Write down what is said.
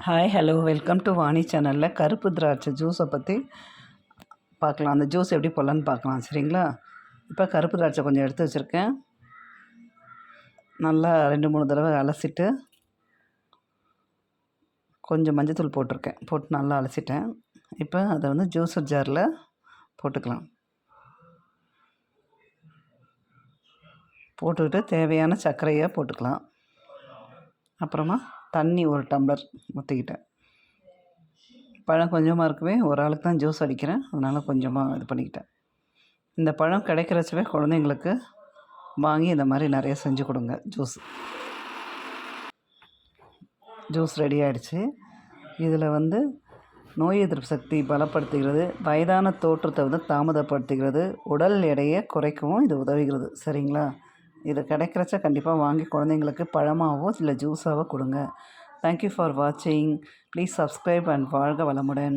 Hi hello welcome to Vani சேனலில் கருப்பு திராட்சை ஜூஸை பற்றி பார்க்கலாம். அந்த ஜூஸ் எப்படி போடலான்னு பார்க்கலாம், சரிங்களா? இப்போ கருப்பு திராட்சை கொஞ்சம் எடுத்து வச்சுருக்கேன். நல்லா 2-3 தடவை அலசிட்டு கொஞ்சம் மஞ்சத்தூள் போட்டிருக்கேன். போட்டு நல்லா அலசிட்டேன். இப்போ அதை வந்து ஜூஸர் ஜாரில் போட்டுக்கலாம். போட்டுக்கிட்டு தேவையான சர்க்கரையை போட்டுக்கலாம். அப்புறமா தண்ணி 1 டம்ளர் ஊற்றிக்கிட்டேன். பழம் கொஞ்சமாக இருக்கவே ஒரு ஆளுக்கு தான் ஜூஸ் அடிக்கிறேன், அதனால் கொஞ்சமாக இது பண்ணிக்கிட்டேன். இந்த பழம் கிடைக்கிறச்சவே குழந்தைங்களுக்கு வாங்கி இந்த மாதிரி நிறைய செஞ்சு கொடுங்க. ஜூஸ் ரெடி ஆகிடுச்சு. இதில் வந்து நோய் எதிர்ப்பு சக்தி பலப்படுத்துகிறது, வயதான தோற்றத்தை வந்து தாமதப்படுத்துகிறது, உடல் எடையை குறைக்கவும் இது உதவுகிறது, சரிங்களா? இது கிடைக்கிறச்ச கண்டிப்பாக வாங்கி குழந்தைங்களுக்கு பழமாகவோ இல்லை ஜூஸாகவோ கொடுங்க. தேங்க்யூ ஃபார் வாட்சிங். ப்ளீஸ் சப்ஸ்கிரைப் அண்ட் வாழ்க வளமுடன்.